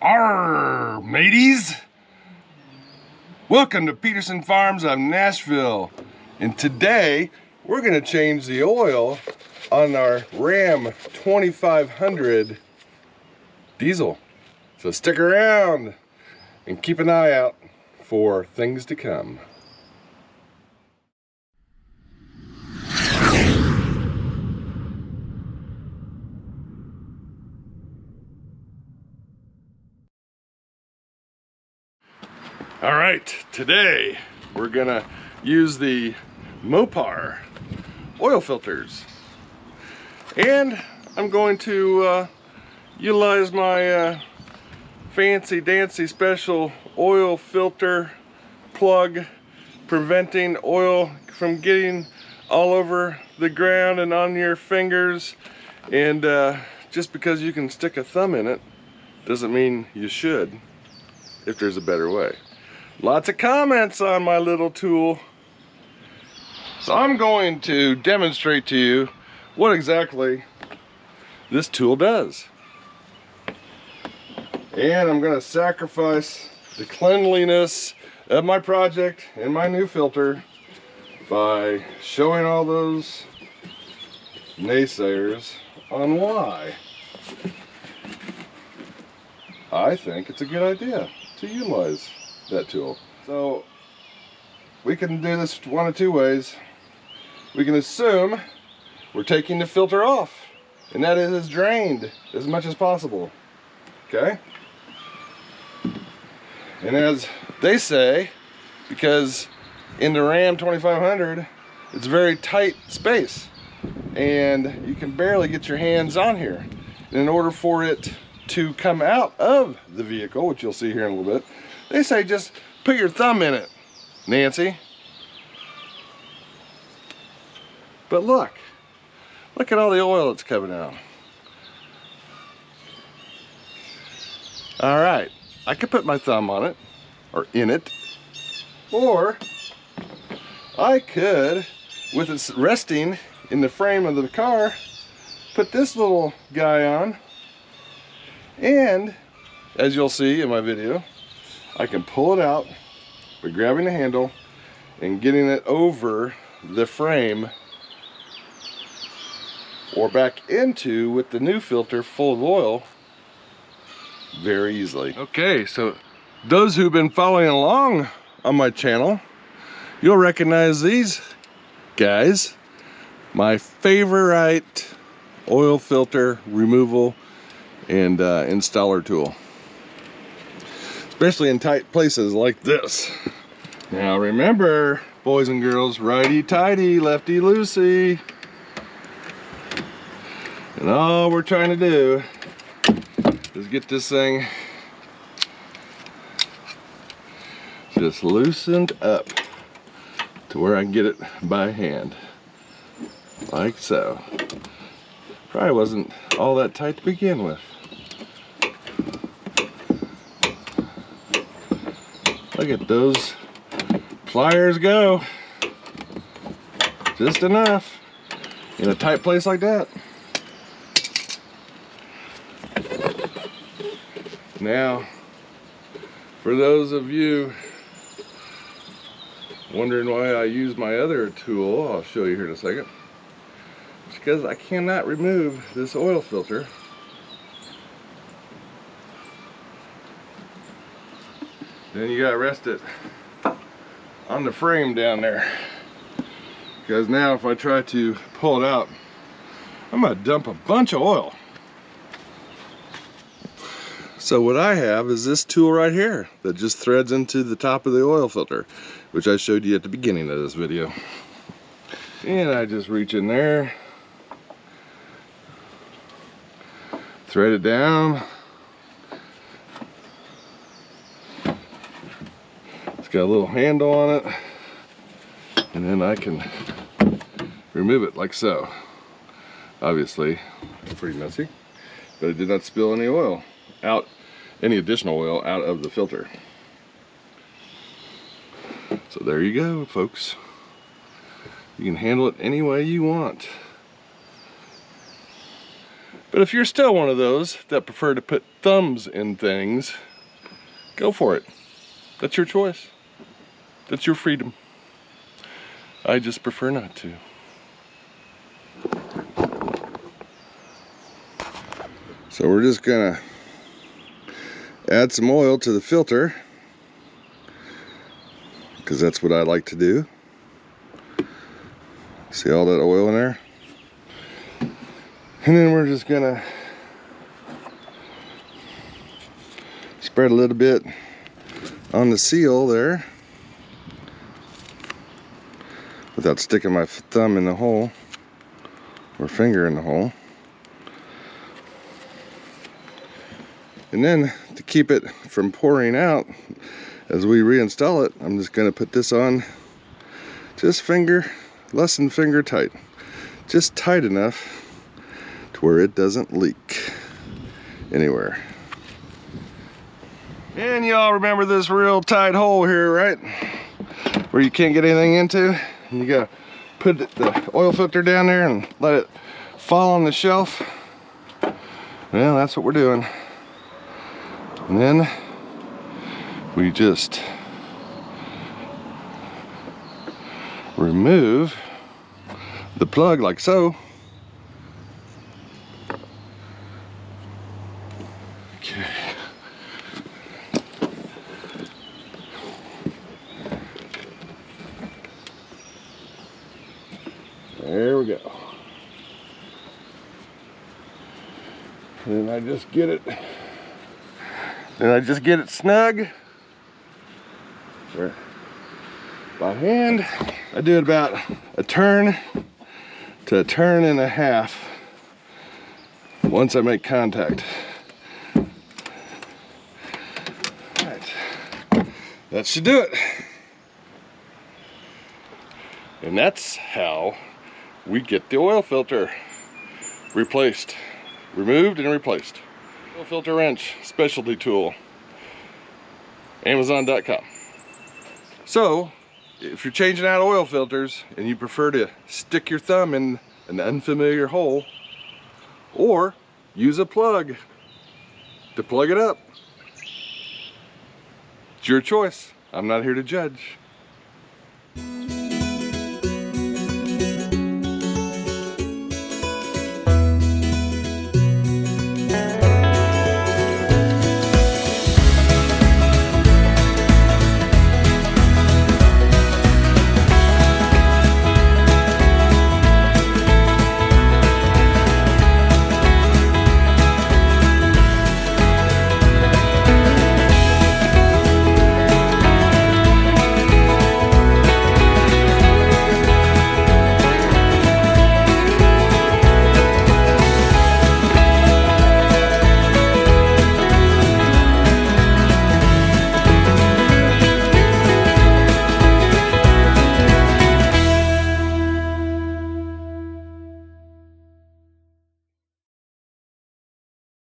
Arr, mateys! Welcome to Peterson Farms of Nashville. And today, we're gonna change the oil on our Ram 2500 diesel. So stick around and keep an eye out for things to come. All right, today we're gonna use the Mopar oil filters. And I'm going to utilize my fancy dancy special oil filter plug, preventing oil from getting all over the ground and on your fingers. And just because you can stick a thumb in it doesn't mean you should, if there's a better way. Lots of comments on my little tool. So I'm going to demonstrate to you what exactly this tool does. And I'm going to sacrifice the cleanliness of my project and my new filter by showing all those naysayers on why I think it's a good idea to utilize that tool. So we can do this one of two ways. We can assume we're taking the filter off, and that is drained as much as possible. Okay? And as they say, because in the Ram 2500, it's very tight space, and you can barely get your hands on here. And in order for it to come out of the vehicle, which you'll see here in a little bit, they say just put your thumb in it, Nancy. But look at all the oil that's coming out. All right, I could put my thumb on it, or in it, or I could, with it resting in the frame of the car, put this little guy on, and as you'll see in my video, I can pull it out by grabbing the handle and getting it over the frame or back into with the new filter full of oil very easily. Okay, so those who've been following along on my channel, you'll recognize these guys, my favorite oil filter removal and installer tool, especially in tight places like this. Now remember, boys and girls, righty-tighty, lefty-loosey. And all we're trying to do is get this thing just loosened up to where I can get it by hand, like so. Probably wasn't all that tight to begin with. Look at those pliers go. Just enough in a tight place like that. Now, for those of you wondering why I use my other tool, I'll show you here in a second. It's because I cannot remove this oil filter then you gotta rest it on the frame down there, because now if I try to pull it out, I'm gonna dump a bunch of oil. So what I have is this tool right here that just threads into the top of the oil filter, which I showed you at the beginning of this video. And I just reach in there, thread it down. It's got a little handle on it, and then I can remove it like so. Obviously, pretty messy, but it did not spill any oil out, any additional oil out of the filter. So there you go, folks. You can handle it any way you want. But if you're still one of those that prefer to put thumbs in things, go for it. That's your choice. That's your freedom. I just prefer not to. So we're just gonna add some oil to the filter, because that's what I like to do. See all that oil in there? And then we're just gonna spread a little bit on the seal there without sticking my thumb in the hole or finger in the hole. And then to keep it from pouring out as we reinstall it, I'm just going to put this on just less than finger tight, just tight enough to where it doesn't leak anywhere. And y'all remember this real tight hole here, right? Where you can't get anything into, and you gotta put the oil filter down there and let it fall on the shelf. Well, that's what we're doing. And then we just remove the plug like so. Okay. There we go. And I just get it. And I just get it snug by hand. I do it about a turn to a turn and a half once I make contact. All right, that should do it. And that's how we get the oil filter replaced, removed and replaced. Oil filter wrench, specialty tool, Amazon.com. So, if you're changing out oil filters and you prefer to stick your thumb in an unfamiliar hole, or use a plug to plug it up, it's your choice. I'm not here to judge.